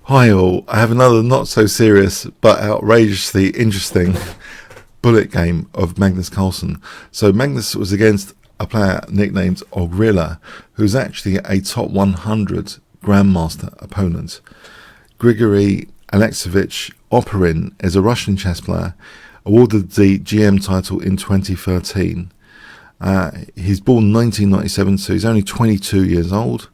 Hi all, I have another not so serious but outrageously interesting bullet game of Magnus Carlsen. So Magnus was against a player nicknamed Ogrilla, who's actually a top 100 Grandmaster opponent. Grigory Alexeyevich Oparin is a Russian chess player, awarded the GM title in 2013. He's born 1997, so he's only 22 years old.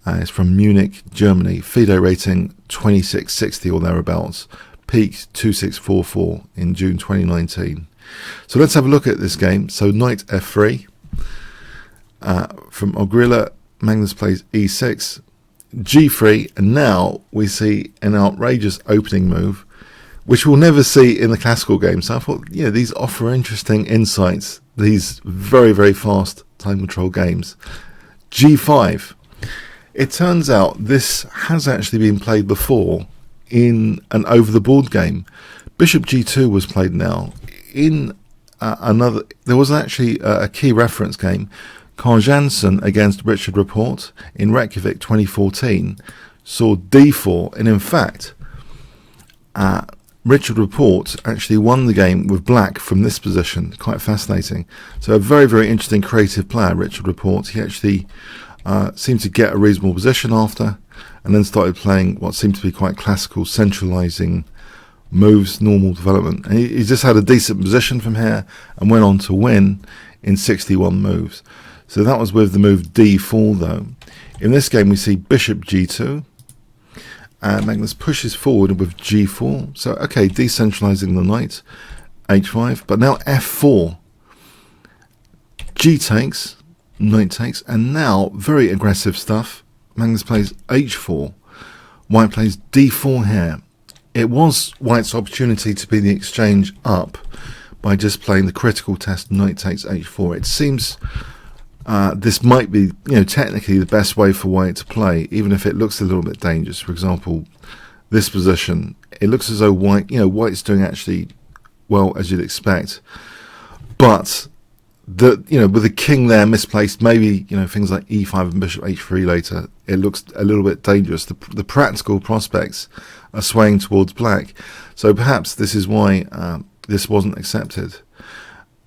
It's from Munich, Germany. FIDE rating 2660 or thereabouts. Peak 2644 in June 2019. So let's have a look at this game. So knight f3. From Ogrilla, Magnus plays e6, g3, and now we see an outrageous opening move, which we'll never see in the classical game. So I thought, yeah, these offer interesting insights, these very, very fast time control games. g5. It turns out this has actually been played before in an over-the-board game. Bishop g2 was played now. In there was actually a key reference game, Carlsen against Richard Report in Reykjavik 2014, saw d4, and in fact, Richard Report actually won the game with black from this position. Quite fascinating. So a very, very interesting creative player, Richard Report. He actually seemed to get a reasonable position after, and then started playing what seemed to be quite classical, centralizing moves, normal development. And he just had a decent position from here and went on to win in 61 moves. So that was with the move d4 though. In this game we see bishop g2, and Magnus pushes forward with g4. So okay, decentralizing the knight, h5, but now f4, g takes, knight takes, and now very aggressive stuff. Magnus plays h4, white plays d4 here. It was white's opportunity to be the exchange up by just playing the critical test, knight takes h4. It seems this might be, technically the best way for white to play, even if it looks a little bit dangerous. For example, this position, it looks as though white's doing actually well, as you'd expect, but with the king there misplaced, maybe things like e5 and bishop h3 later, it looks a little bit dangerous. The practical prospects are swaying towards black, so perhaps this is why this wasn't accepted.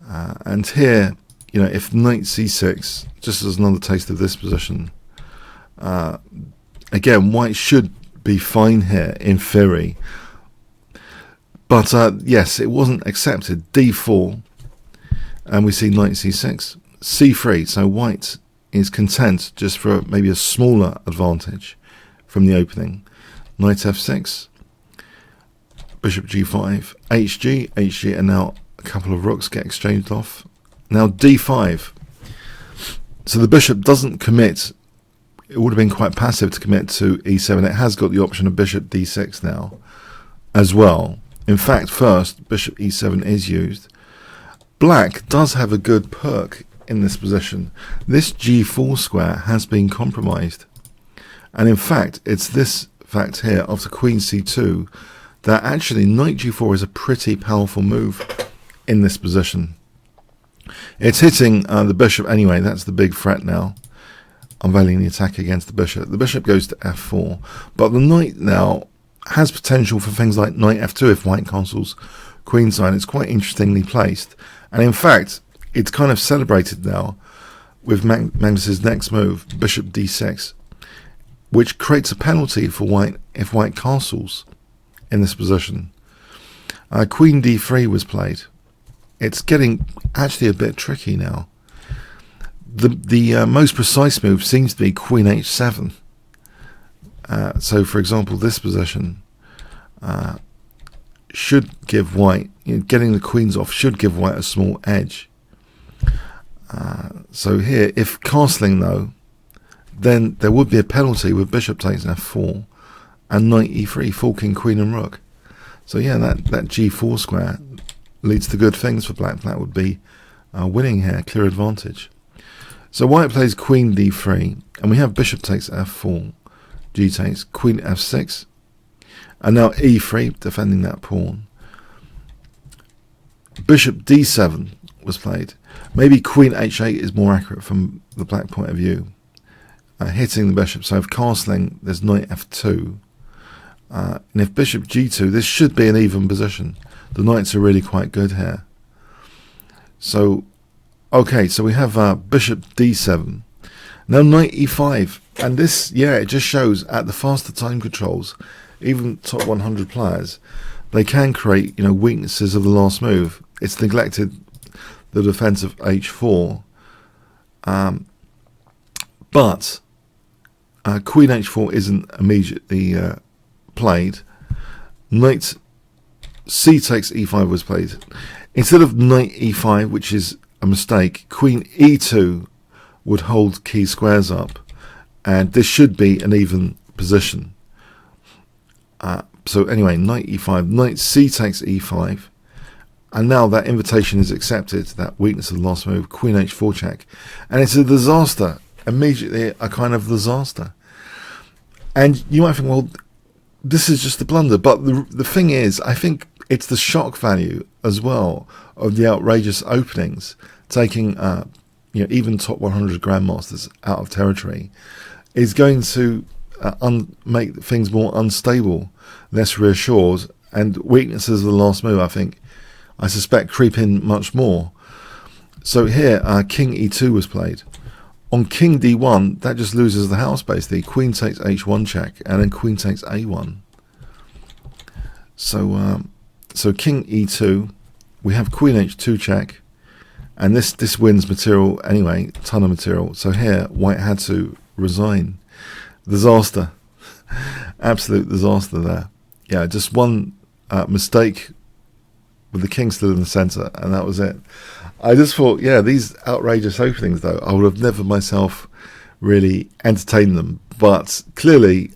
And here, if knight c6, just as another taste of this position, again, white should be fine here in theory, but yes, it wasn't accepted. d4. And we see knight c6, c3, so white is content just for maybe a smaller advantage from the opening. Knight f6, bishop g5, hg, and now a couple of rooks get exchanged off. Now d5, so the bishop doesn't commit. It would have been quite passive to commit to e7. It has got the option of bishop d6 now as well. In fact, first, bishop e7 is used. Black does have a good perk in this position. This g4 square has been compromised, and in fact it's this fact here after queen c2 that actually knight g4 is a pretty powerful move in this position. It's hitting the bishop anyway. That's the big threat now, unveiling the attack against the bishop. The bishop goes to f4, but the knight now has potential for things like knight f2 if white castles queenside. It's quite interestingly placed. And in fact, it's kind of celebrated now with Magnus's next move, bishop d6, which creates a penalty for white if white castles in this position. Queen d3 was played. It's getting actually a bit tricky now. The most precise move seems to be queen h7. So, for example, this position should give white, getting the queens off should give white a small edge. So here, if castling though, then there would be a penalty with bishop takes f4 and knight e3, forking queen and rook. So yeah, that g4 square leads to good things for black. Black would be winning here, clear advantage. So white plays queen d3, and we have bishop takes f4, g takes, queen f6, and now e3, defending that pawn. Bishop d7 was played. Maybe queen h8 is more accurate from the black point of view. Hitting the bishop. So if castling, there's knight f2. And if bishop g2, this should be an even position. The knights are really quite good here. So, okay, so we have bishop d7. Now knight e5. And this, yeah, it just shows at the faster time controls, even top 100 players, they can create, weaknesses of the last move. It's neglected the defense of h4. But queen h4 isn't immediately played. Knight c takes e5 was played. Instead of knight e5, which is a mistake, queen e2 would hold key squares up, and this should be an even position. So anyway, knight e5, knight c takes e5, and now that invitation is accepted, that weakness of the last move, queen h4 check, and it's a disaster, immediately a kind of disaster. And you might think, well, this is just a blunder, but the thing is, I think it's the shock value as well of the outrageous openings, taking even top 100 grandmasters out of territory, is going to make things more unstable, less reassured, and weaknesses of the last move, I suspect, creep in much more. So here, king e2 was played. On king d1, that just loses the house basically. Queen takes h1 check, and then queen takes a1. So king e2, we have queen h2 check, and this wins material anyway, ton of material. So here, white had to resign. Disaster. Absolute disaster there. Yeah, just one mistake with the king still in the centre, and that was it. I just thought, yeah, these outrageous openings, though, I would have never myself really entertained them. But clearly,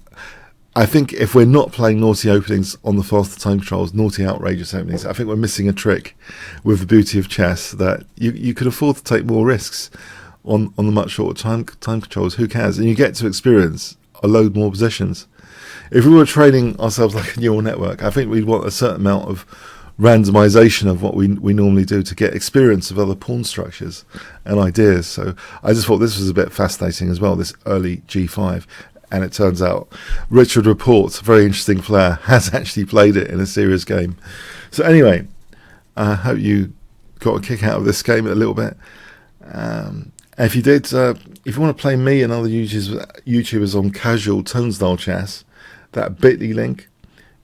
I think if we're not playing naughty openings on the faster time controls, naughty outrageous openings, I think we're missing a trick with the beauty of chess, that you could afford to take more risks on the much shorter time controls. Who cares? And you get to experience a load more positions. If we were training ourselves like a neural network, I think we'd want a certain amount of randomization of what we normally do to get experience of other pawn structures and ideas. So I just thought this was a bit fascinating as well, this early g5. And it turns out Richard Report, a very interesting player, has actually played it in a serious game. So anyway, I hope you got a kick out of this game a little bit. If you did, if you want to play me and other YouTubers on casual tone-style chess, that bit.ly link,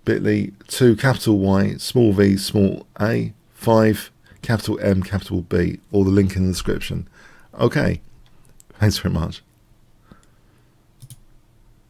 bit.ly 2 capital Y, small v, small a, 5 capital M, capital B, or the link in the description. Okay, thanks very much.